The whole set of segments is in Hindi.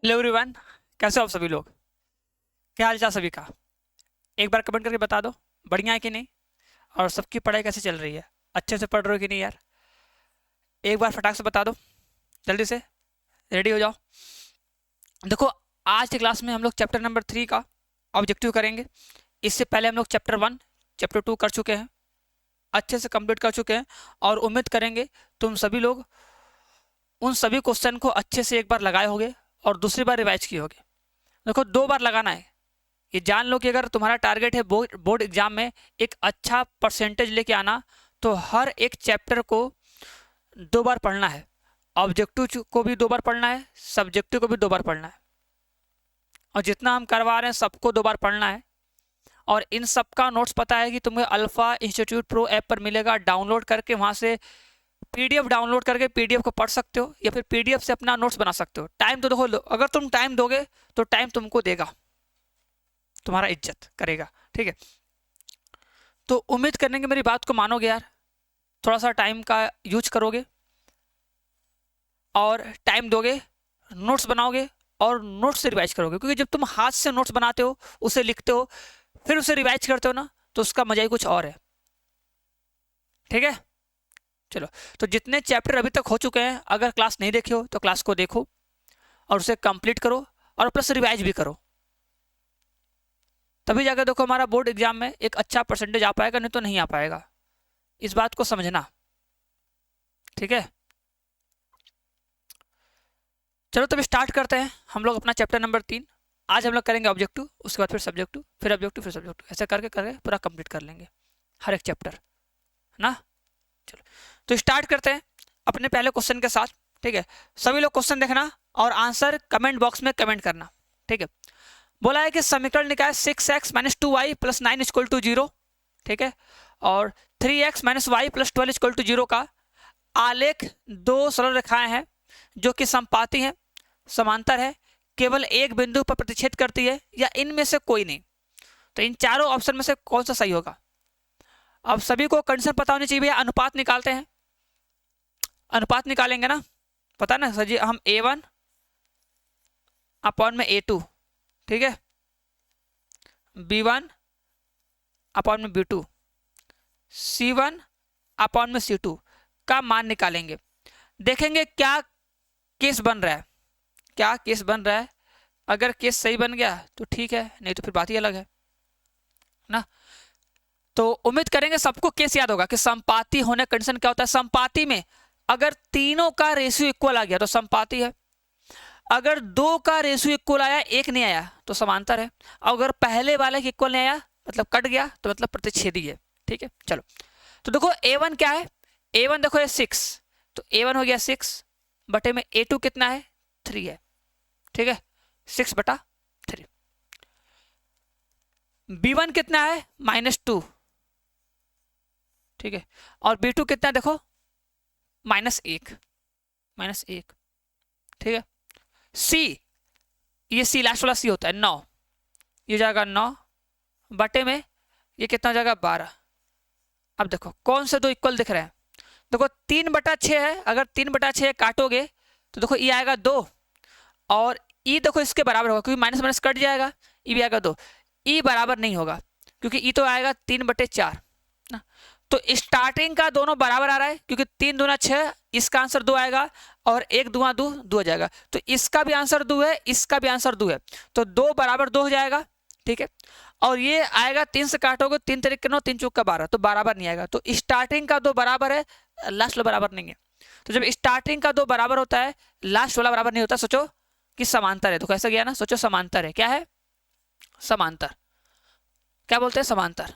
हेलो एवरीवन, कैसे हो आप सभी लोग। क्या हाल चाल सभी का। एक बार कमेंट करके बता दो, बढ़िया है कि नहीं। और सबकी पढ़ाई कैसे चल रही है, अच्छे से पढ़ रहे हो कि नहीं यार। एक बार फटाक से बता दो, जल्दी से रेडी हो जाओ। देखो, आज की क्लास में हम लोग चैप्टर नंबर 3 का ऑब्जेक्टिव करेंगे। इससे पहले हम लोग चैप्टर 1 चैप्टर 2 कर चुके हैं, अच्छे से कंप्लीट कर चुके हैं। और उम्मीद करेंगे तुम सभी लोग उन सभी क्वेश्चन को अच्छे से एक बार लगाए होगे और दूसरी बार रिवाइज किए होगे। देखो, 2 बार लगाना है। ये जान लो कि अगर तुम्हारा टारगेट है बोर्ड एग्जाम में एक अच्छा परसेंटेज लेके आना, तो हर एक चैप्टर को 2 बार पढ़ना है। ऑब्जेक्टिव को भी 2 बार पढ़ना है, सब्जेक्टिव को भी 2 बार पढ़ना है। और जितना हम करवा रहे हैं सबको 2 बार पढ़ना है। और इन सबका नोट्स पता है कि तुम्हें अल्फा इंस्टीट्यूट प्रो ऐप पर मिलेगा, डाउनलोड करके वहां से पीडीएफ डाउनलोड करके पीडीएफ को पढ़ सकते हो, या फिर पीडीएफ से अपना नोट्स बना सकते हो। टाइम तो देखो, अगर तुम टाइम दोगे तो टाइम तुमको देगा, तुम्हारा इज्जत करेगा। ठीक है, तो उम्मीद करने की मेरी बात को मानोगे यार, थोड़ा सा टाइम का यूज करोगे और टाइम दोगे, नोट्स बनाओगे और नोट्स से रिवाइज करोगे। क्योंकि जब तुम हाथ से नोट्स बनाते हो, उसे लिखते हो, फिर उसे रिवाइज करते हो ना, तो उसका मजा ही कुछ और है। ठीक है, चलो। तो जितने चैप्टर अभी तक हो चुके हैं, अगर क्लास नहीं देखे हो तो क्लास को देखो और उसे कंप्लीट करो और प्लस रिवाइज भी करो। तभी जाकर देखो हमारा बोर्ड एग्जाम में एक अच्छा परसेंटेज आ पाएगा, नहीं तो नहीं आ पाएगा। इस बात को समझना। ठीक है, चलो तब स्टार्ट करते हैं हम लोग अपना चैप्टर नंबर 3। आज हम लोग करेंगे ऑब्जेक्टिव, उसके बाद फिर सब्जेक्टिव, फिर ऑब्जेक्टिव, फिर सब्जेक्टिव, ऐसे करके करके पूरा कंप्लीट कर लेंगे हर एक चैप्टर, है ना। चलो, तो स्टार्ट करते हैं अपने पहले क्वेश्चन के साथ। ठीक है, सभी लोग क्वेश्चन देखना और आंसर कमेंट बॉक्स में कमेंट करना। ठीक है, बोला है कि समीकरण निकाय 6x - 2y + 9 = 0। ठीक है, और 3x - y + 12 = 0 का आलेख 2 सरल रेखाएं हैं जो कि समपाती हैं, समांतर है, केवल एक बिंदु पर प्रतिच्छेद करती है, या इनमें से कोई नहीं। तो इन चारों ऑप्शन में से कौन सा सही होगा। अब सभी को कंडीशन पता होनी चाहिए भैया। अनुपात निकालते हैं, अनुपात निकालेंगे ना, पता ना सर जी, हम a1 अपॉन में a2, ठीक है, b1 अपॉन में b2, c1 अपॉन में c2 का मान निकालेंगे। देखेंगे क्या केस बन रहा है, क्या केस बन रहा है। अगर केस सही बन गया तो ठीक है, नहीं तो फिर बात ही अलग है ना। तो उम्मीद करेंगे सबको केस याद होगा कि संपाती होने कंडीशन क्या होता है। संपाती में अगर तीनों का रेशियो इक्वल आ गया तो संपाती है, अगर 2 का रेशियो इक्वल आया, 1 नहीं आया तो समांतर है, अगर पहले वाले के इक्वल नहीं आया मतलब कट गया तो मतलब प्रतिच्छेदी है। ठीक है, चलो। तो देखो a1 क्या है, a1 देखो ये 6, तो a1 हो गया 6 बटे में a2 कितना है, 3 है। ठीक है, 6/3। b1 कितना है, -2। ठीक है, और b2 कितना है देखो, -1, -1। ठीक है, c, ये c लास्ट वाला c होता है 9, ये जाएगा 9 बटे में ये कितना हो जाएगा 12। अब देखो कौन से दो इक्वल दिख रहे हैं। देखो 3/6 है, अगर 3/6 काटोगे तो देखो ये आएगा 2, और ई देखो इसके बराबर होगा क्योंकि माइनस माइनस कट जाएगा, ई भी आएगा 2। ई बराबर नहीं होगा क्योंकि ई तो आएगा 3/4 ना। तो स्टार्टिंग का दोनों बराबर आ रहा है क्योंकि 3 दूना 6, इसका आंसर 2 आएगा, और 1 दूना 2, 2 हो जाएगा। तो इसका भी आंसर 2 है, इसका भी आंसर 2 है, तो 2 बराबर 2 हो जाएगा। ठीक है, और ये आएगा 3 से काटोगे, 3 तरीके 9, 3 चौक का 12, तो बराबर नहीं आएगा। तो स्टार्टिंग का 2 बराबर है, लास्ट वाला बराबर नहीं है। तो जब स्टार्टिंग का 2 बराबर होता है, लास्ट वाला बराबर नहीं होता, सोचो कि समांतर है। तो कैसा गया ना, सोचो समांतर है, क्या है, समांतर। क्या बोलते हैं, समांतर।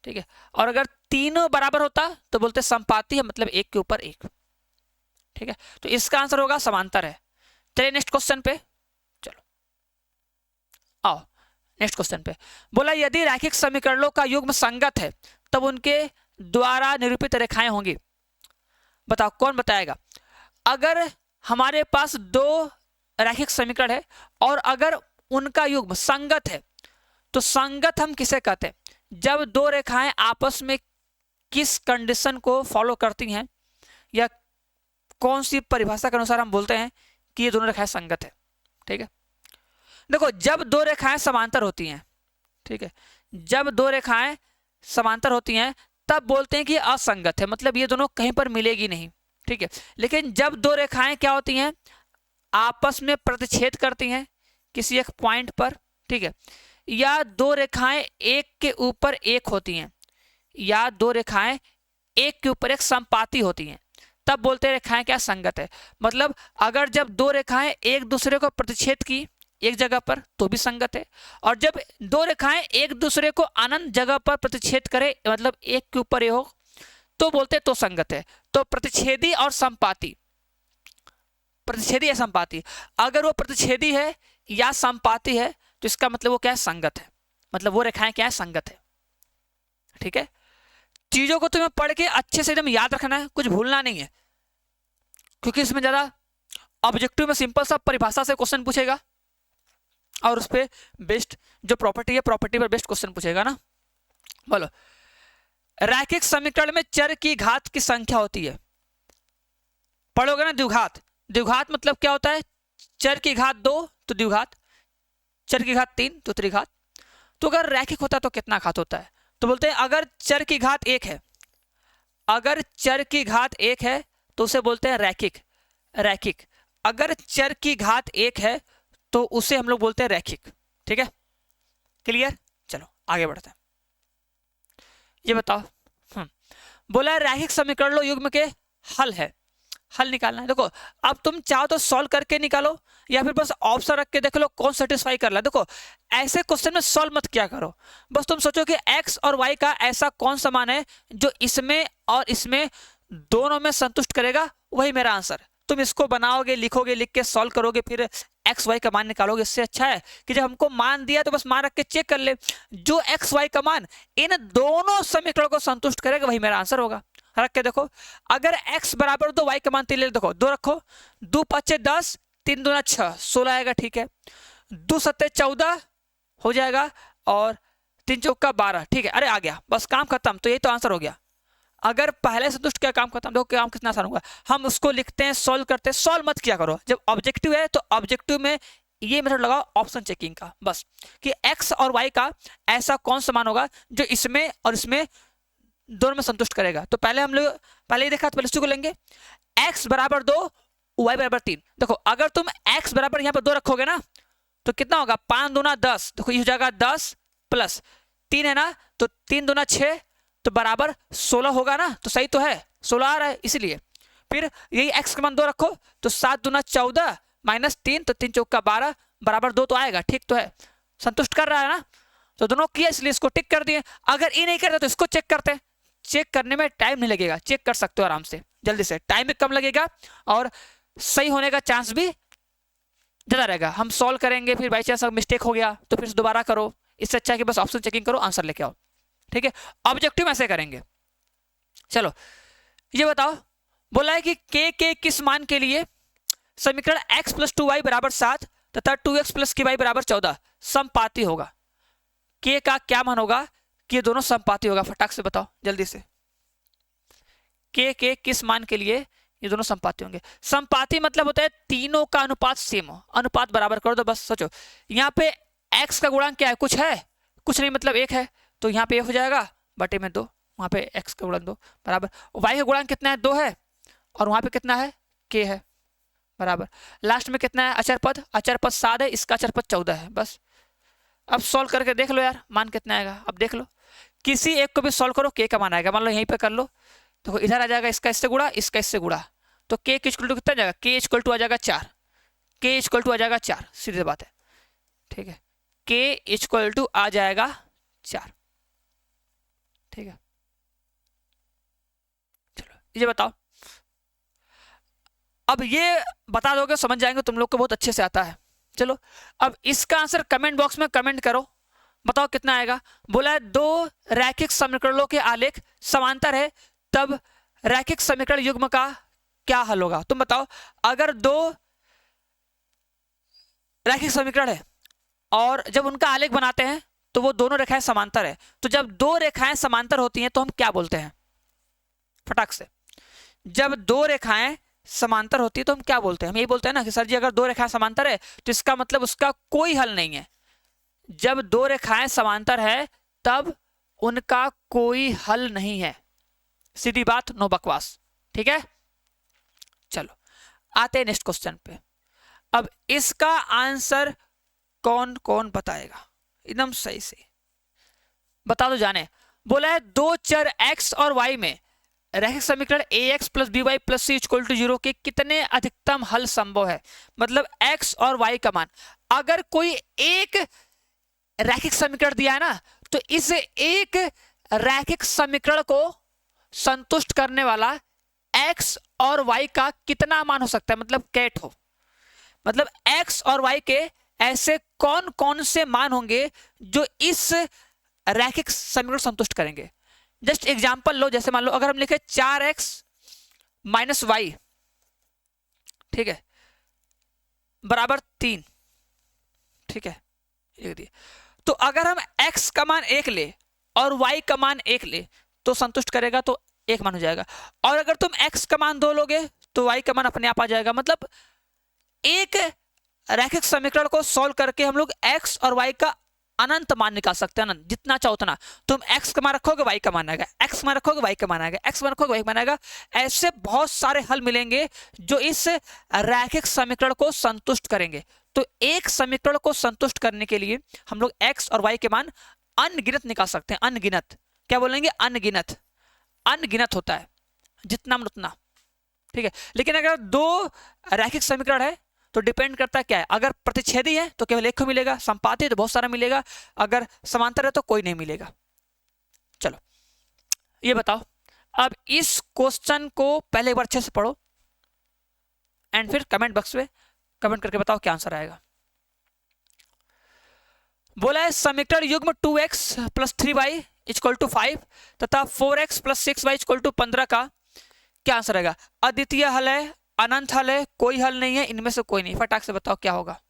ठीक है, और अगर तीनों बराबर होता तो बोलते संपाती है, मतलब एक के ऊपर एक। ठीक है, तो इसका आंसर होगा समांतर है। चलिए नेक्स्ट क्वेश्चन पे चलो, आओ नेक्स्ट क्वेश्चन पे। बोला यदि रैखिक समीकरणों का युग्म संगत है तब उनके द्वारा निरूपित रेखाएं होंगी। बताओ कौन बताएगा। अगर हमारे पास 2 रैखिक समीकरण है और अगर उनका युग्म संगत है, तो संगत हम किसे कहते हैं, जब 2 रेखाएं आपस में किस कंडीशन को फॉलो करती हैं, या कौन सी परिभाषा के अनुसार हम बोलते हैं कि ये दोनों रेखाएं संगत है। ठीक है, देखो जब दो रेखाएं समांतर होती हैं, ठीक है, जब दो रेखाएं समांतर होती हैं तब बोलते हैं कि असंगत है, मतलब ये दोनों कहीं पर मिलेगी नहीं, ठीक है। लेकिन जब दो रेखाएं क्या होती हैं, आपस में प्रतिच्छेद करती हैं किसी एक पॉइंट पर, ठीक है, या दो रेखाएं एक के ऊपर एक होती हैं, या दो रेखाएं एक के ऊपर एक संपाती होती हैं, तब बोलते हैं रेखाएं क्या संगत है। मतलब अगर जब दो रेखाएं एक दूसरे को प्रतिच्छेद की एक जगह पर तो भी संगत है, और जब दो रेखाएं एक दूसरे को अनंत जगह पर प्रतिच्छेद करे, मतलब एक के ऊपर एक हो, तो बोलते तो संगत है। तो प्रतिच्छेदी और संपाती, प्रतिच्छेदी या संपाती, अगर वो प्रतिच्छेदी है या संपाती है तो इसका मतलब वो क्या है, संगत है, मतलब वो रेखाएं क्या है, संगत है, ठीक है। चीजों को तुम्हें पढ़ के अच्छे से एकदम याद रखना है, कुछ भूलना नहीं है, क्योंकि इसमें ज्यादा ऑब्जेक्टिव में सिंपल सा परिभाषा से क्वेश्चन पूछेगा और उस पर बेस्ड जो प्रॉपर्टी है, प्रॉपर्टी पर बेस्ड क्वेश्चन पूछेगा ना। बोलो, रैखिक समीकरण में चर की घात की संख्या होती है, पढ़ोगे ना द्विघात। द्विघात मतलब क्या होता है, चर की घात 2 तो द्विघात, चर की घात 3 तो त्रिघात। तो अगर रैखिक होता तो कितना घात होता है, तो बोलते हैं अगर चर की घात 1 है, अगर चर की घात 1 है तो उसे बोलते हैं रैखिक, रैखिक। अगर चर की घात 1 है तो उसे हम लोग बोलते हैं रैखिक, ठीक है, क्लियर। चलो आगे बढ़ते हैं। ये बताओ, बोला है रैखिक समीकरणों युग्म के हल है, हल निकालना है। देखो अब तुम चाहो तो सॉल्व करके निकालो या फिर बस ऑप्शन रख के देख लो कौन सेटिस्फाई कर रहा है। देखो ऐसे क्वेश्चन में सॉल्व मत क्या करो, बस तुम सोचो कि x और y का ऐसा कौन सा मान है जो इसमें और इसमें दोनों में संतुष्ट करेगा, वही मेरा आंसर। तुम इसको बनाओगे, लिखोगे, लिख के सॉल्व करोगे, फिर एक्स वाई का मान निकालोगे। इससे अच्छा है कि जब हमको मान दिया तो बस मान रख के चेक कर ले, जो एक्स वाई का मान इन दोनों समीकरणों को संतुष्ट करेगा वही मेरा आंसर होगा। रख के देखो, अगर x बराबर 2 y का मान 3 ले, देखो 2 रखो, 2 5 10, 3 दूना 6, 16 आएगा, ठीक है। 2 7 14 हो जाएगा और 3 चौका 12, ठीक है। अरे आ गया, बस काम खत्म। तो यही तो आंसर हो गया। अगर पहले संतुष्ट क्या, काम खत्म। देखो काम कितना आसान होगा, हम उसको लिखते हैं, सॉल्व करते हैं। सॉल्व मत किया करो, जब ऑब्जेक्टिव है तो ऑब्जेक्टिव में ये मेथड लगाओ ऑप्शन चेकिंग का, बस कि x और y का ऐसा कौन सा मान होगा जो इसमें और इसमें दोनों में संतुष्ट करेगा। तो पहले हम लोग पहले ही देखा, तो पहले इसी को लेंगे, x बराबर 2 y बराबर 3। देखो अगर तुम x बराबर यहाँ पर 2 रखोगे ना तो कितना होगा, 5 दूना 10, देखो ये हो जाएगा 10 प्लस 3 है ना, तो 3 दूना 6 तो बराबर 16 होगा ना, तो सही तो है, 16 आ रहा है इसलिए। फिर यही x का मान 2 रखो तो 7 दूना 14 माइनस 3 तो 3 चौका 12 बराबर 2 तो आएगा, ठीक तो है, संतुष्ट कर रहा है ना। तो दोनों किया इसलिए इसको टिक कर दिए। अगर ये नहीं करते तो इसको चेक करते हैं, चेक करने में टाइम नहीं लगेगा, चेक कर सकते हो आराम से, जल्दी से, टाइम भी कम लगेगा और सही होने का चांस भी ज्यादा रहेगा। हम सॉल्व करेंगे, फिर बाई चांस मिस्टेक हो गया तो फिर दोबारा करो, इससे अच्छा है कि बस ऑप्शन चेकिंग करो, आंसर लेके आओ, ठीक है। ऑब्जेक्टिव ऐसे करेंगे। चलो ये बताओ, बोला है कि के किस मान के लिए समीकरण x + 2y = 7 तथा 2x + ky = 14 समपाती होगा। के का क्या मान होगा कि ये दोनों समपाती होगा, फटाक से बताओ जल्दी से। के किस मान के लिए ये दोनों समपाती होंगे। समपाती मतलब होता है तीनों का अनुपात सेम हो, अनुपात बराबर कर दो। बस सोचो यहाँ पे x का गुणांक क्या है, कुछ है, कुछ नहीं, मतलब 1 है, तो यहाँ पे 1 हो जाएगा बटे में 2, वहाँ पे x का गुणांक 2 बराबर y का गुणांक कितना है, 2 है, और वहाँ पे कितना है, k है, बराबर लास्ट में कितना है, अचर पद, अचर पद 7 है, इसका अचर पद 14 है। बस अब सॉल्व करके देख लो यार मान कितना आएगा। अब देख लो, किसी एक को भी सॉल्व करो, k का मान आएगा। मान लो यहीं पे कर लो, तो इधर आ जाएगा इसका इससे गुणा, इसका इससे गुणा, तो k इक्वल टू कितना जाएगा, k इक्वल टू आ जाएगा 4, k इक्वल टू आ जाएगा 4, सीधी बात है, ठीक है, k इक्वल टू आ जाएगा 4, ठीक है। चलो ये बताओ, अब ये बता दोगे समझ जाएंगे, तुम लोग को बहुत अच्छे से आता है। चलो अब इसका आंसर कमेंट बॉक्स में कमेंट करो, बताओ कितना आएगा। बोला है 2 रैखिक समीकरणों के आलेख समांतर है तब रैखिक समीकरण युग्म का क्या हल होगा। तुम बताओ, अगर 2 रैखिक समीकरण है और जब उनका आलेख बनाते हैं तो वो दोनों रेखाएं समांतर है, तो जब 2 रेखाएं समांतर होती हैं तो हम क्या बोलते हैं, फटाक से। जब 2 रेखाएं समांतर होती है तो हम क्या बोलते हैं? हम यही बोलते हैं ना कि सर जी अगर दो रेखाएं समांतर है तो इसका मतलब उसका कोई हल नहीं है। जब दो रेखाएं समांतर है तब उनका कोई हल नहीं है, सीधी बात, नो बकवास। ठीक है, चलो आते हैं नेक्स्ट क्वेश्चन पे। अब इसका आंसर कौन कौन बताएगा? एकदम सही से बता दो जाने। बोला है दो चर x और y में रैखिक समीकरण ax plus b y plus c equal to 0 के कितने अधिकतम हल संभव है? मतलब x और y का मान, अगर कोई एक रैखिक समीकरण दिया है ना तो इस एक रैखिक समीकरण को संतुष्ट करने वाला x और y का कितना मान हो सकता है? मतलब कैट हो, मतलब x और y के ऐसे कौन कौन से मान होंगे जो इस रैखिक समीकरण संतुष्ट करेंगे। जस्ट एग्जांपल लो, जैसे मान लो अगर हम लिखे 4x माइनस वाई, ठीक है, बराबर 3, ठीक है, लिख दिए। तो अगर हम x का मान 1 ले और y का मान 1 ले तो संतुष्ट करेगा, तो 1 मान हो जाएगा। और अगर तुम x का मान 2 लोगे तो y का मान अपने आप आ जाएगा। मतलब एक रैखिक समीकरण को सॉल्व करके हम लोग x और y का अनंत मान निकाल सकते हैं, अनंत, जितना चाहो उतना। तुम x का मान रखोगे y का मान आएगा, x मान रखोगे y का मान आएगा, x मान रखोगे y का मान आएगा। ऐसे बहुत सारे हल मिलेंगे जो इस रैखिक समीकरण को संतुष्ट करेंगे। तो एक समीकरण को संतुष्ट करने के लिए हम लोग x और y के मान अनगिनत निकाल सकते हैं, अनगिनत। क्या बोलेंगे? अनगिनत, अनगिनत होता है, जितना मन उतना, ठीक है। लेकिन अगर दो रैखिक समीकरण है तो डिपेंड करता है क्या है, अगर प्रतिच्छेदी है तो केवल एक को मिलेगा, संपाती है तो बहुत सारा मिलेगा, अगर समांतर है तो कोई नहीं मिलेगा। चलो ये बताओ, अब इस क्वेश्चन को पहले एक बार अच्छे से पढ़ो एंड फिर कमेंट बॉक्स में कमेंट करके बताओ क्या आंसर आएगा। बोला है समीकरण युग्म 2x plus 3y equal to 5 तथा 4x plus 6y equal to 15 का क्या आंसर आएगा? अद्वितीय हल है, अनंत हल है, कोई हल नहीं है, इनमें से कोई नहीं। फटाक से बताओ क्या होगा।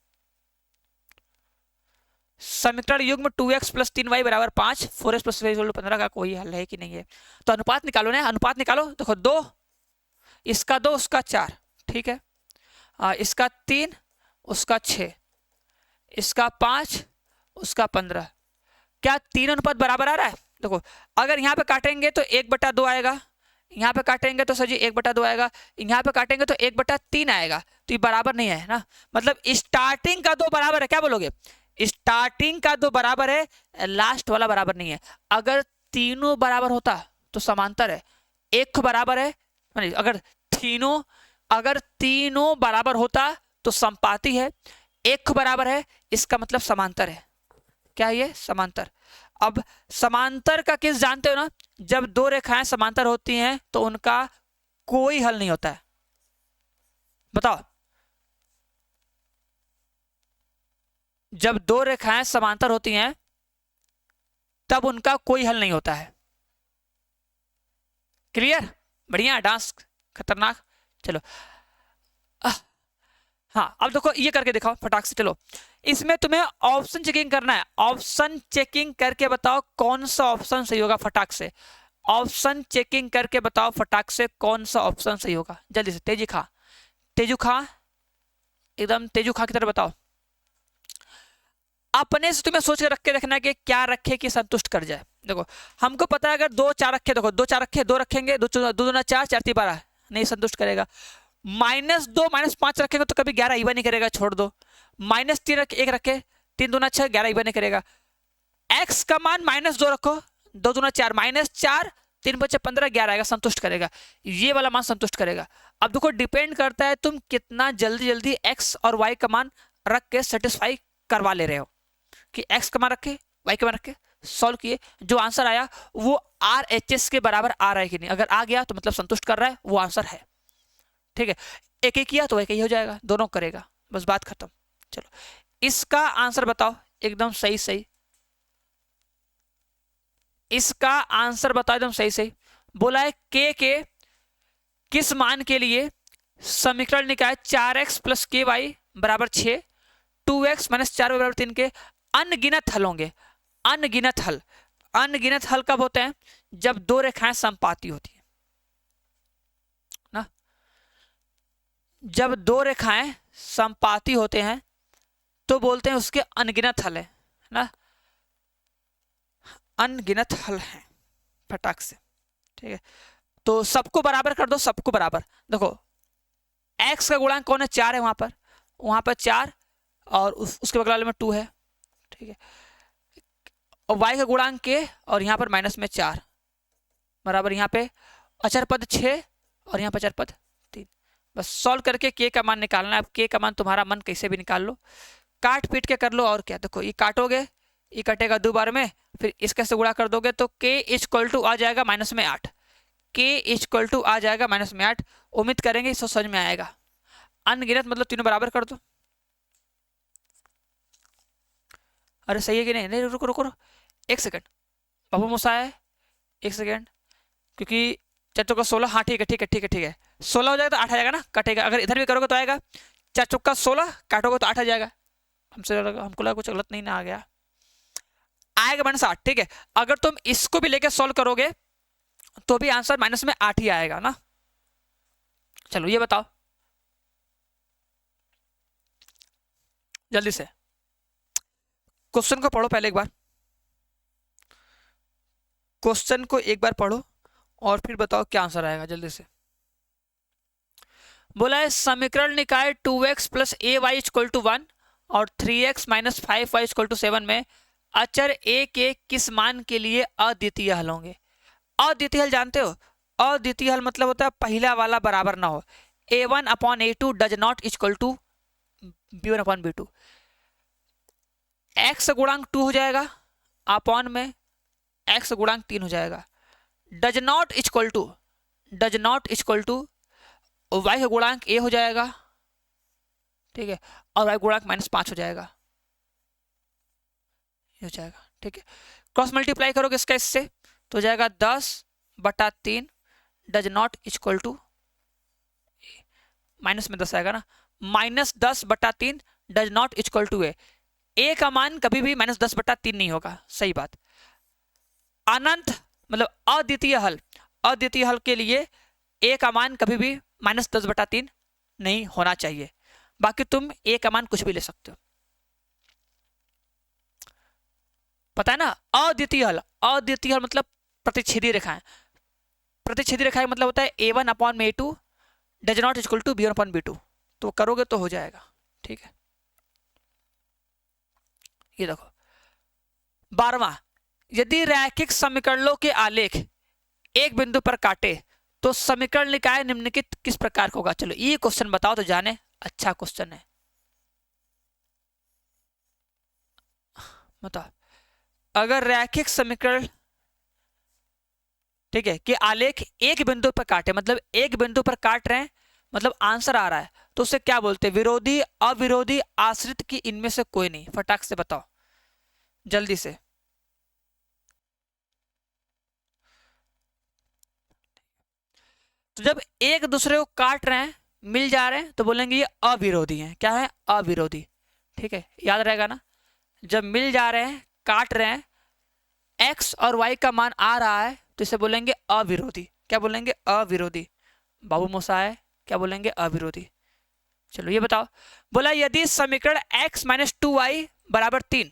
समीकरण युग्म 2x प्लस 3y बराबर 5, 4x प्लस 15 का कोई हल है कि नहीं है? तो अनुपात निकालो ना, अनुपात निकालो। देखो 2, इसका 2 उसका 4, ठीक है, इसका 3 उसका 6, इसका 5 उसका 15। क्या तीन अनुपात बराबर आ रहा है? देखो अगर यहाँ पे काटेंगे तो 1/2 आएगा, यहाँ पे काटेंगे तो सर जी 1/2 आएगा, यहाँ पे काटेंगे तो 1/3 आएगा, तो ये बराबर नहीं है ना। मतलब स्टार्टिंग का 2 बराबर है, क्या बोलोगे? स्टार्टिंग का 2 बराबर है, लास्ट वाला बराबर नहीं है। अगर तीनों बराबर होता तो समांतर है, एक बराबर है, अगर तीनों बराबर होता तो संपाती है, एक बराबर है, इसका मतलब समांतर है। क्या ये? समांतर। अब समांतर का किस जानते हो ना? जब दो रेखाएं समांतर होती हैं तो उनका कोई हल नहीं होता है। बताओ, जब दो रेखाएं समांतर होती हैं तब उनका कोई हल नहीं होता है। क्लियर? बढ़िया, डांस खतरनाक। चलो हाँ, अब देखो ये करके दिखाओ फटाक से। चलो इसमें तुम्हें ऑप्शन चेकिंग करना है, ऑप्शन चेकिंग करके बताओ कौन सा ऑप्शन सही होगा। फटाक से ऑप्शन चेकिंग करके बताओ फटाक से कौन सा ऑप्शन सही होगा। जल्दी से, तेजी खा, तेजू खा, एकदम तेजू खा की तरह बताओ। अपने से तुम्हें सोच के रख के रखना है कि क्या रखे कि संतुष्ट कर जाए। देखो हमको पता है अगर 2 4 रखे, देखो 2 4 रखे, 2 रखेंगे, 2 2 4 4 3 12 नहीं संतुष्ट करेगा। -2 -5 रखेंगे तो कभी 11 इवन नहीं करेगा, छोड़ दो। -3 रखे, 1 रखे, 3 दूना 6, 11 इवन नहीं करेगा। x का मान -2 रखो, 2 दूना 4, -4, 3 बचे 15, 11 आएगा, संतुष्ट करेगा। ये वाला मान संतुष्ट करेगा। अब देखो डिपेंड करता है तुम कितना जल्दी जल्दी x और y का मान रख के सेटिस्फाई करवा ले रहे हो, कि x का मान रखे, y का मान रखे, सॉल्व किए, जो आंसर आया वो RHS के बराबर आ रहा है कि नहीं। अगर आ गया तो मतलब संतुष्ट कर रहा है, वो आंसर है। ठीक है, एक एक किया तो एक ही हो जाएगा, दोनों करेगा, बस बात खत्म। चलो इसका आंसर बताओ एकदम सही सही, इसका आंसर बताओ एकदम सही सही। बोला है के किस मान के लिए समीकरण निकाय 4x प्लस के वाई बराबर 6, 2x माइनस 4 बराबर 3 के अनगिनत हल होंगे। अनगिनत हल, अनगिनत हल कब होते हैं? जब दो रेखाएं समपाती होती है ना। जब दो रेखाएं समपाती होते हैं तो बोलते हैं उसके अनगिनत हल है ना, अनगिनत हल है फटाक से। ठीक है, तो सबको बराबर कर दो, सबको बराबर। देखो x का गुणांक कौन है, 4 है वहां पर 4 और उसके बगल वाले में 2 है। ठीक है, और y का गुणांक k और यहाँ पर माइनस में 4 बराबर, यहाँ पे अचर पद 6 और यहाँ पर अचर पद 3। बस सॉल्व करके k का मान निकालना है। अब k का मान तुम्हारा मन कैसे भी निकाल लो, काट पीट के कर लो और क्या। देखो ये काटोगे, ये कटेगा 2 बार में, फिर इसके से गुणा कर दोगे तो k इक्वल टू आ जाएगा माइनस में 8। k इक्वल टू आ जाएगा माइनस में 8। उम्मीद करेंगे इसको समझ में आएगा। अनगिनत मतलब तीनों बराबर कर दो। अरे सही है कि नहीं? नहीं रुको रुको रुको, एक सेकंड बाबू मोसा है, एक सेकंड, क्योंकि चार चौका 16, हाँ ठीक है ठीक है ठीक है ठीक है, 16 हो जाएगा तो 8 आ जाएगा ना, कटेगा। अगर इधर भी करोगे तो आएगा, चार चौका 16 काटोगे तो 8 आ जाएगा। हमको लगा कुछ गलत नहीं ना आ गया, आएगा माइनस 8। ठीक है, अगर तुम इसको भी लेके सॉल्व करोगे तो भी आंसर माइनस में 8 ही आएगा ना। चलो ये बताओ जल्दी से, क्वेश्चन को पढ़ो पहले एक बार, क्वेश्चन को एक बार पढ़ो और फिर बताओ क्या आंसर आएगा जल्दी से। बोला है समीकरण निकाय 2x plus a y equal to 1 और 3x minus 5y equal to 7 में अचर a के किस मान के लिए अद्वितीय हल होंगे। अद्वितीय हल जानते हो, अद्वितीय हल मतलब होता है पहला वाला बराबर ना हो। a1 upon a2 does not equal to b1 upon b2। x गुणांक 2 हो जाएगा अपॉन में x गुणांक 3 हो जाएगा। Does not equal to y का गुणांक a हो जाएगा, ठीक है, और y गुणांक -5 हो जाएगा, ये हो जाएगा। ठीक है, क्रॉस मल्टीप्लाई करोगे इसका इससे तो हो जाएगा 10/3 does not equal to, minus में 10 आएगा ना, -10/3 does not equal to a का मान कभी भी -10/3 नहीं होगा। सही बात। अनंत मतलब अद्वितीय हल, अद्वितीय हल के लिए ए का मान कभी भी -10/3 नहीं होना चाहिए। बाकी तुम ए का मान कुछ भी ले सकते हो, पता है ना। अद्वितीय हल, अद्वितीय हल मतलब प्रतिच्छेदी रेखाएं, प्रतिच्छेदी रेखाएं मतलब होता है a1 अपॉन में a2 does not equal to b1 upon b2। तो करोगे तो हो जाएगा। ठीक है, ये देखो 12वां, यदि रैखिक समीकरणों के आलेख एक बिंदु पर काटे तो समीकरण निकाय निम्नलिखित किस प्रकार का होगा। चलो ये क्वेश्चन बताओ तो जाने, अच्छा क्वेश्चन है, बताओ। अगर रैखिक समीकरण, ठीक है, कि आलेख एक बिंदु पर काटे, मतलब एक बिंदु पर काट रहे हैं, मतलब आंसर आ रहा है, तो उसे क्या बोलते हैं। विरोधी, अविरोधी, आश्रित की इनमें से कोई नहीं। फटाक से बताओ जल्दी से। तो जब एक दूसरे को काट रहे हैं, मिल जा रहे हैं, तो बोलेंगे ये अविरोधी हैं। क्या है, अविरोधी। ठीक है, याद रहेगा ना। जब मिल जा रहे हैं, काट रहे हैं, x और y का मान आ रहा है, तो इसे बोलेंगे अविरोधी। क्या बोलेंगे, अविरोधी। बाबू मोसा है, क्या बोलेंगे, अविरोधी। चलो ये बताओ, बोला यदि समीकरण x माइनस 2y बराबर 3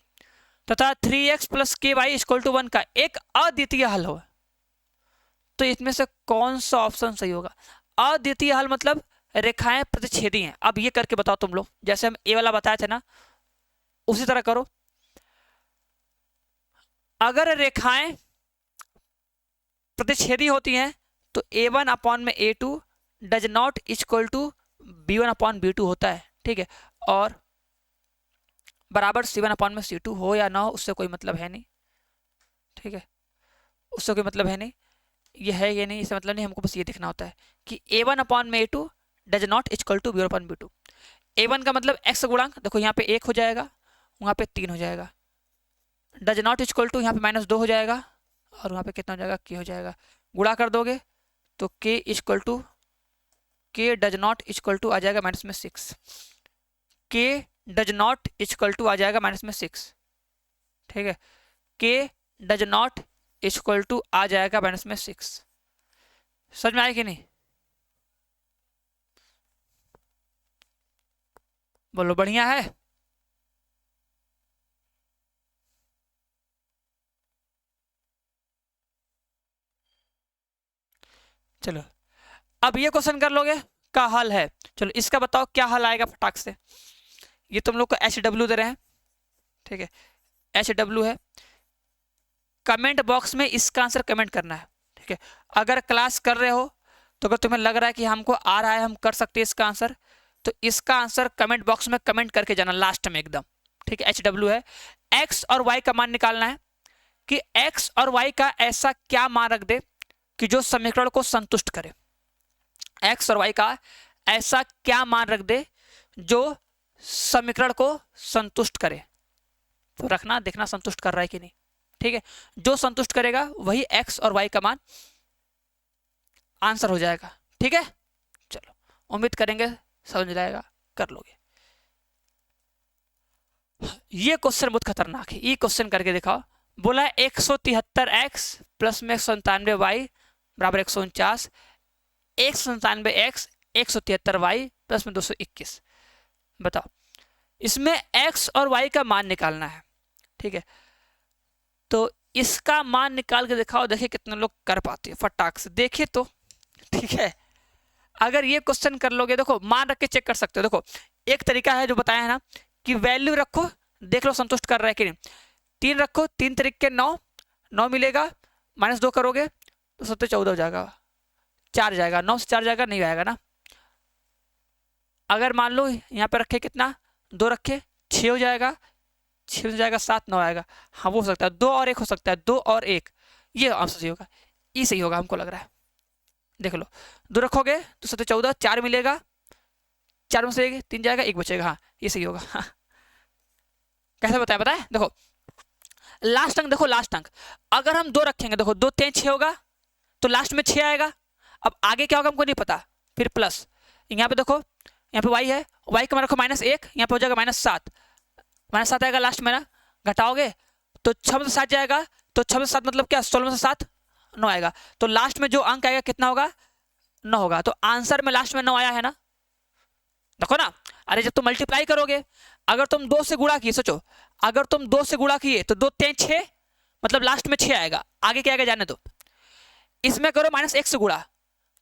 तथा 3x प्लस के वाई इक्वल टू 1 का एक अद्वितीय हल हो, तो इसमें से कौन सा ऑप्शन सही होगा। अद्वितीय हल मतलब रेखाएं प्रतिच्छेदी हैं। अब ये करके बताओ तुम लोग, जैसे हम ए वाला बताए थे ना, उसी तरह करो। अगर रेखाएं प्रतिच्छेदी होती हैं तो a1 अपॉन में a2 does not equal to b1 upon b2 होता है। ठीक है, और बराबर c1 अपॉन में c2 हो या ना हो उससे कोई मतलब है नहीं। ठीक है, उससे कोई मतलब है नहीं, ये है ये नहीं, इससे मतलब नहीं। हमको बस ये देखना होता है कि a1 अपॉन में a2 does not equal to b1 upon b2। a1 का मतलब x गुणांक, देखो यहाँ पे 1 हो जाएगा, वहाँ पे 3 हो जाएगा। डज नॉट इक्वल टू यहाँ पे -2 हो जाएगा, और वहाँ पे कितना हो जाएगा, k हो जाएगा। गुणा कर दोगे तो k equal to, k does not equal to आ जाएगा -6। k does not equal to आ जाएगा -6। ठीक है, k does not equal to आ जाएगा -6। समझ में आया कि नहीं। बोलो बढ़िया है। चलो अब ये क्वेश्चन कर लोगे का हल है। चलो इसका बताओ क्या हल आएगा फटाक से। ये तुम लोग को HW दे रहे हैं, ठीक है, HW है। कमेंट बॉक्स में इसका आंसर कमेंट करना है, ठीक है। अगर क्लास कर रहे हो तो अगर तुम्हें लग रहा है कि हमको आ रहा है, हम कर सकते हैं इसका आंसर, तो इसका आंसर कमेंट बॉक्स में कमेंट करके जाना लास्ट में एकदम, ठीक है। HW है। एक्स और वाई का मान निकालना है कि एक्स और वाई का ऐसा क्या मान रख दे कि जो समीकरण को संतुष्ट करे। एक्स और वाई का ऐसा क्या मान रख दे जो समीकरण को संतुष्ट करे। तो रखना, देखना संतुष्ट कर रहा है कि नहीं, ठीक है। जो संतुष्ट करेगा वही एक्स और वाई का मान आंसर हो जाएगा, ठीक है। चलो उम्मीद करेंगे समझ जाएगा, कर लोगे। ये क्वेश्चन बहुत खतरनाक है, ये क्वेश्चन करके दिखाओ। बोला 173x प्लस में 197y बराबर 149, 197x 173y प्लस में 221। बताओ इसमें x और y का मान निकालना है, ठीक है। तो इसका मान निकाल के दिखाओ, देखिए कितने लोग कर पाते हैं फटाक से, देखिए तो, ठीक है। अगर ये क्वेश्चन कर लोगे, देखो मान रख के चेक कर सकते हो। देखो एक तरीका है जो बताया है ना कि वैल्यू रखो, देख लो संतुष्ट कर रहा है कि नहीं। 3 रखो, 3 तरीके 9 मिलेगा, -2 करोगे तो 14 हो जाएगा, 4 जाएगा, 9 से 4 जाएगा, नहीं आएगा ना। अगर मान लो यहाँ पे रखे कितना, 2 रखे 6 हो जाएगा, 6 हो जाएगा 7, 9 आएगा। हाँ वो हो सकता है, 2 और 1 हो सकता है, 2 और 1, ये आंसर सही होगा, ये सही होगा हमको लग रहा है। देख लो 2 रखोगे तो 14, 4 मिलेगा, 4 में से 3 जाएगा, 1 बचेगा, हाँ ये सही होगा। हाँ। कैसे बताया, बताए देखो लास्ट अंक, देखो लास्ट अंक अगर हम 2 रखेंगे, देखो 2 3 6 होगा तो लास्ट में 6 आएगा। अब आगे क्या होगा हमको नहीं पता, फिर प्लस, यहाँ पे देखो यहाँ पे y है, y का मान रखो -1, यहाँ पे हो जाएगा -7, -7 आएगा लास्ट में ना, घटाओगे तो 6 में से 7 जाएगा, तो 6 में से 7 मतलब क्या, 16 में से 7 9 आएगा, तो लास्ट में जो अंक आएगा कितना होगा, 9 होगा। तो आंसर में लास्ट में 9 आया है ना, देखो ना। अरे जब तुम मल्टीप्लाई करोगे, अगर तुम 2 से गुणा किए, सोचो अगर तुम 2 से गुणा किए तो 2 3 6 मतलब लास्ट में 6 आएगा, आगे क्या आएगा जाने दो। इसमें करो -1 से गुणा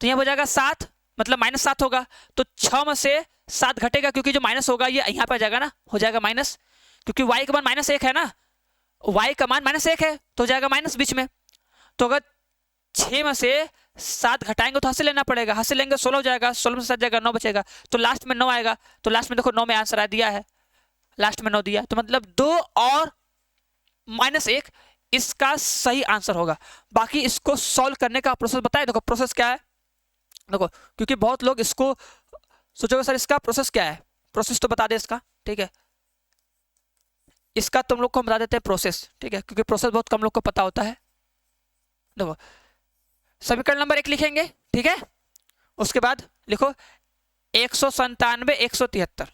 तो यहाँ हो जाएगा 7 मतलब -7 होगा, तो 6 में से 7 घटेगा क्योंकि जो माइनस होगा ये यहाँ पे आ जाएगा ना, हो जाएगा माइनस, क्योंकि y का मान -1 है ना, y का मान -1 है तो हो जाएगा माइनस बीच में। तो अगर 6 में से 7 घटाएंगे तो हंस लेना पड़ेगा, हंस लेंगे 16 हो जाएगा, 16 में से 7 जाएगा 9 बचेगा, तो लास्ट में 9 आएगा। तो लास्ट में देखो 9 में आंसर आ दिया है, लास्ट में 9 दिया, तो मतलब 2 और -1 इसका सही आंसर होगा। बाकी इसको सॉल्व करने का प्रोसेस बताए, देखो प्रोसेस क्या है, देखो क्योंकि बहुत लोग इसको सोचोगे सर इसका प्रोसेस क्या है, प्रोसेस तो बता दे इसका, ठीक है। इसका तुम लोग को हम बता देते हैं प्रोसेस, ठीक है, क्योंकि प्रोसेस बहुत कम लोग को पता होता है। देखो समीकरण नंबर 1 लिखेंगे, ठीक है, उसके बाद लिखो 197 173,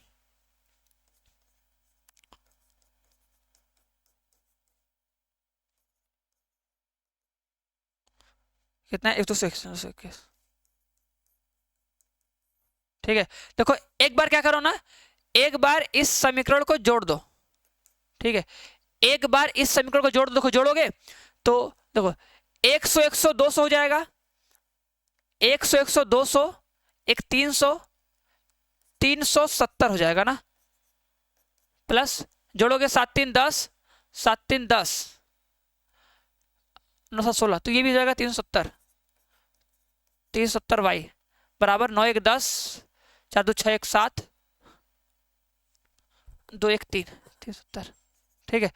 कितना है 121, ठीक है। देखो एक बार क्या करो ना, एक बार इस समीकरण को जोड़ दो, ठीक है, एक बार इस समीकरण को जोड़ दो। देखो जोड़ोगे तो देखो 100 100 200 हो जाएगा, 100 100 200 एक 300 370 हो जाएगा ना, प्लस जोड़ोगे 7 3 10 7 3 10 9 7 16, तो ये भी हो जाएगा 370, 370 वाई बराबर 9 1 10 4 2 6 1 7 2 1 3 370, ठीक है।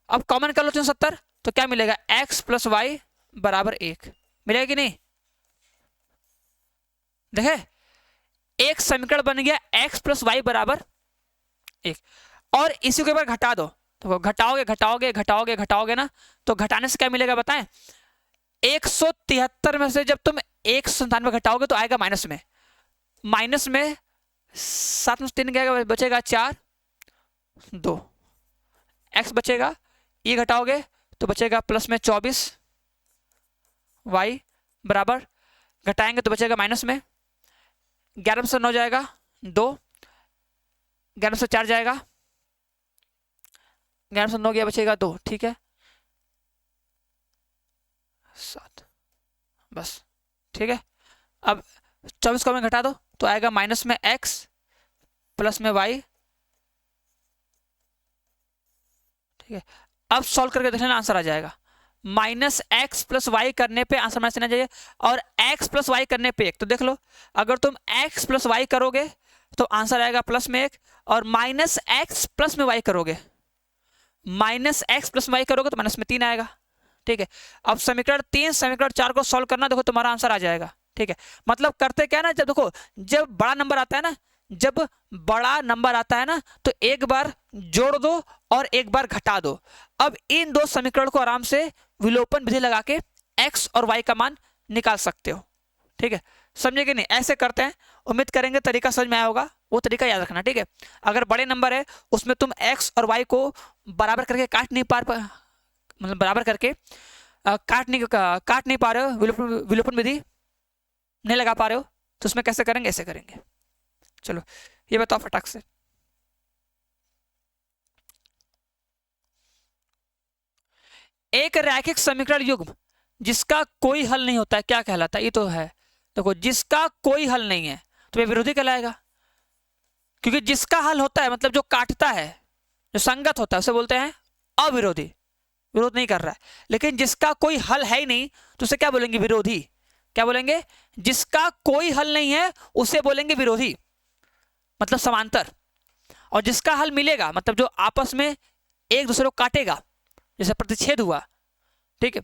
अब कॉमन कर लो 370 तो क्या मिलेगा, x प्लस वाई बराबर 1 मिलेगा कि नहीं। देखे एक समीकरण बन गया x प्लस वाई बराबर 1, और इसी के बाद घटा दो, तो घटाओगे घटाओगे घटाओगे घटाओगे ना, तो घटाने से क्या मिलेगा बताएं, 173 में से जब तुम 197 घटाओगे तो आएगा माइनस में, माइनस में 7 में 3 क्या बचेगा 4 2 x बचेगा, ये घटाओगे तो बचेगा प्लस में 24 y बराबर, घटाएंगे तो बचेगा माइनस में 11 में से 9 जाएगा 2, 11 से 4 जाएगा, 11 से 9 गया, बचेगा 2, ठीक है 7, बस ठीक है। अब 24 को हमें घटा दो तो आएगा माइनस में x प्लस में y, ठीक है। अब सॉल्व करके देख लेना, आंसर आ जाएगा। माइनस एक्स प्लस वाई करने पे आंसर माइनस आना चाहिए, और x प्लस वाई करने पे 1। तो देख लो, अगर तुम x प्लस वाई करोगे तो आंसर आएगा प्लस में 1, और माइनस एक्स प्लस में वाई करोगे, माइनस एक्स प्लस वाई करोगे तो माइनस में 3 आएगा, ठीक है। अब समीकरण 3 समीकरण 4 को सॉल्व करना, देखो तुम्हारा आंसर आ जाएगा, ठीक है। मतलब करते क्या ना, जब देखो जब बड़ा नंबर आता है ना, जब बड़ा नंबर आता है ना तो एक बार जोड़ दो और एक बार घटा दो। अब इन दो समीकरण को आराम से विलोपन विधि लगा के x और y का मान निकाल सकते हो, ठीक है। समझे कि नहीं? ऐसे करते हैं, उम्मीद करेंगे तरीका समझ में आया होगा, वो तरीका याद रखना, ठीक है। अगर बड़े नंबर है उसमें तुम x और y को बराबर करके काट नहीं मतलब बराबर करके काट नहीं पा रहे हो, विलोपन विधि नहीं लगा पा रहे हो, तो उसमें कैसे करेंगे? ऐसे करेंगे। चलो ये बताओ फटाक से, एक रैखिक समीकरण युग्म जिसका कोई हल नहीं होता है क्या कहलाता है? ये तो है, देखो जिसका कोई हल नहीं है तो ये विरोधी कहलाएगा, क्योंकि जिसका हल होता है मतलब जो काटता है, जो संगत होता है, उसे बोलते हैं अविरोधी, विरोध नहीं कर रहा है। लेकिन जिसका कोई हल है ही नहीं तो उसे क्या बोलेंगे? विरोधी। क्या बोलेंगे? जिसका कोई हल नहीं है उसे बोलेंगे विरोधी, मतलब समांतर। और जिसका हल मिलेगा मतलब जो आपस में एक दूसरे को काटेगा, जैसे प्रतिच्छेद हुआ, ठीक है,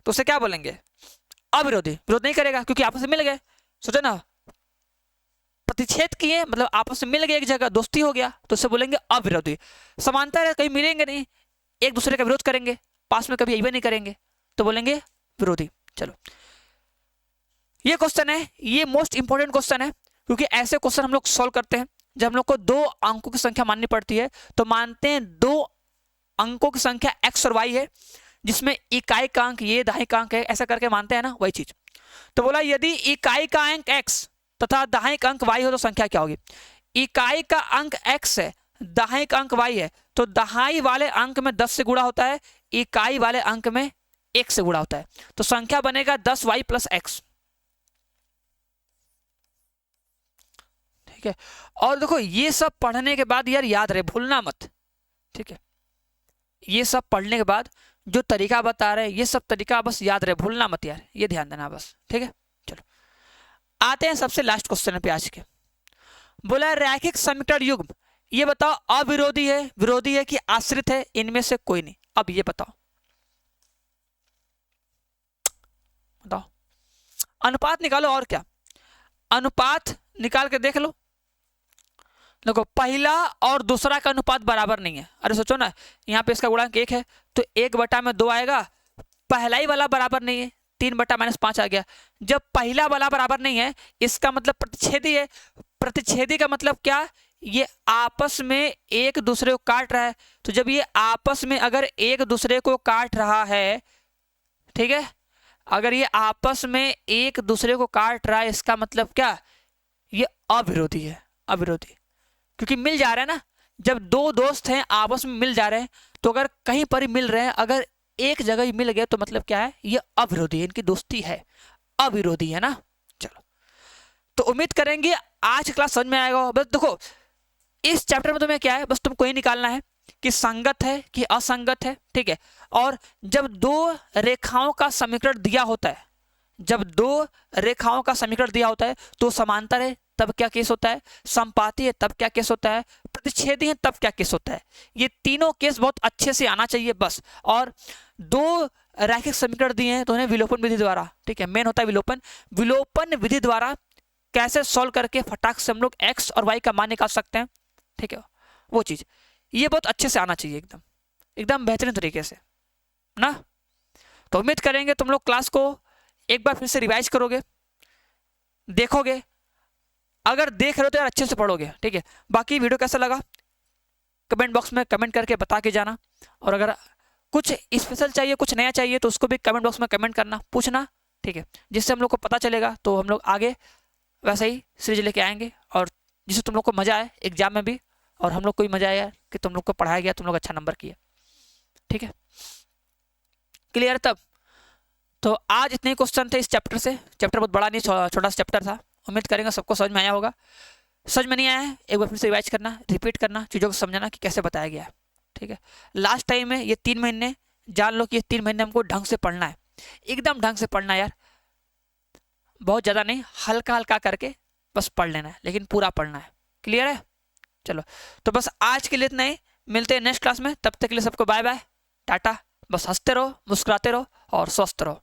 तो उसे क्या बोलेंगे? अविरोधी। विरोध नहीं करेगा क्योंकि आपस में मिल गए। सोचो ना, प्रतिच्छेद किए मतलब आपस में मिल गए, एक जगह दोस्ती हो गया, तो उसे बोलेंगे अविरोधी। समांतर है, कहीं मिलेंगे नहीं, एक दूसरे का विरोध करेंगे, पास में कभी यही नहीं करेंगे, तो बोलेंगे विरोधी। चलो ये क्वेश्चन है, ये मोस्ट इंपॉर्टेंट क्वेश्चन है, क्योंकि ऐसे क्वेश्चन हम लोग सॉल्व करते हैं जब हम लोग को 2 अंकों की संख्या माननी पड़ती है। तो मानते हैं 2 अंकों की संख्या x और y है, जिसमें इकाई का अंक ये, दाहिने का अंक है, ऐसा करके मानते हैं ना, वही चीज। तो बोला यदि इकाई का अंक x तथा दाहिने का अंक y हो तो संख्या क्या होगी? इकाई का अंक x है, दाहिने का अंक y है, तो दाहिने वाले अंक में 10 से गुणा होता है, इकाई वाले अंक में 1 से गुणा होता है, तो संख्या बनेगा 10y प्लस x, ठीक है। और देखो ये सब पढ़ने के बाद यार याद रहे, भूलना मत, ठीक है। ये सब पढ़ने के बाद जो तरीका बता रहे हैं ये सब तरीका बस याद रहे, भूलना मत यार, ये ध्यान देना बस, ठीक है। चलो आते हैं सबसे लास्ट क्वेश्चन पे आज के। बोला रैखिक समीकरण युग्म, ये बताओ अविरोधी है, विरोधी है कि आश्रित है? इनमें से कोई नहीं। अब ये बताओ, बताओ अनुपात निकालो, और क्या अनुपात निकाल के देख लो। देखो पहला और दूसरा का अनुपात बराबर नहीं है। अरे सोचो ना, यहाँ पे इसका गुणांक 1 है तो 1/2 आएगा, पहला ही वाला बराबर नहीं है, 3/-5 आ गया। जब पहला वाला बराबर नहीं है इसका मतलब प्रतिच्छेदी है। प्रतिच्छेदी का मतलब क्या? ये आपस में एक दूसरे को काट रहा है। तो जब ये आपस में अगर एक दूसरे को काट रहा है, ठीक है, अगर ये आपस में एक दूसरे को काट रहा है इसका मतलब क्या? ये अविरोधी है, अविरोधी, क्योंकि मिल जा रहा है ना। जब 2 दोस्त हैं आपस में मिल जा रहे हैं तो अगर कहीं पर ही मिल रहे हैं, अगर एक जगह ही मिल गए तो मतलब क्या है? ये अविरोधी है, इनकी दोस्ती है, अविरोधी है ना। चलो तो उम्मीद करेंगे आज क्लास समझ में आएगा। बस देखो इस चैप्टर में तुम्हें क्या है, बस तुमको ये निकालना है कि संगत है कि असंगत है, ठीक है। और जब 2 रेखाओं का समीकरण दिया होता है, जब 2 रेखाओं का समीकरण दिया होता है तो समांतर है तब क्या केस होता है, संपाती है तब क्या केस होता है, प्रतिच्छेदी है तब क्या केस होता है। ये तीनों केस बहुत अच्छे से आना चाहिए बस। और 2 रैखिक समीकरण दिए हैं तो उन्हें विलोपन विधि द्वारा, ठीक है, मेन होता है विलोपन, विलोपन विधि द्वारा कैसे सॉल्व करके फटाक से हम लोग x और y का मान निकाल सकते हैं, ठीक है। वो चीज ये बहुत अच्छे से आना चाहिए, एकदम एकदम बेहतरीन तरीके से ना। तो उम्मीद करेंगे तुम लोग क्लास को एक बार फिर से रिवाइज करोगे, देखोगे, अगर देख रहे हो तो यार अच्छे से पढ़ोगे, ठीक है। बाकी वीडियो कैसा लगा कमेंट बॉक्स में कमेंट करके बता के जाना, और अगर कुछ स्पेशल चाहिए, कुछ नया चाहिए तो उसको भी कमेंट बॉक्स में कमेंट करना, पूछना, ठीक है, जिससे हम लोग को पता चलेगा। तो हम लोग आगे वैसे ही सीरीज लेके आएंगे और जिससे तुम लोग को मजा आए एग्जाम में भी और हम लोग को भी मजा आया कि तुम लोग को पढ़ाया गया, तुम लोग अच्छा नंबर किया। ठीक है, क्लियर? तब तो आज इतने क्वेश्चन थे इस चैप्टर से। चैप्टर बहुत बड़ा नहीं, छोटा सा चैप्टर था। उम्मीद करेंगे सबको समझ में आया होगा। समझ में नहीं आया है एक बार फिर से रिवाइज करना, रिपीट करना, चीज़ों को समझना कि कैसे बताया गया है। ठीक है, लास्ट टाइम में ये 3 महीने जान लो कि ये 3 महीने हमको ढंग से पढ़ना है, एकदम ढंग से पढ़ना है यार, बहुत ज़्यादा नहीं, हल्का हल्का करके बस पढ़ लेना है, लेकिन पूरा पढ़ना है। क्लियर है? चलो, तो बस आज के लिए इतना ही, मिलते हैं नेक्स्ट क्लास में। तब तक के लिए सबको बाय बाय, टाटा। बस हंसते रहो, मुस्कुराते रहो और स्वस्थ रहो।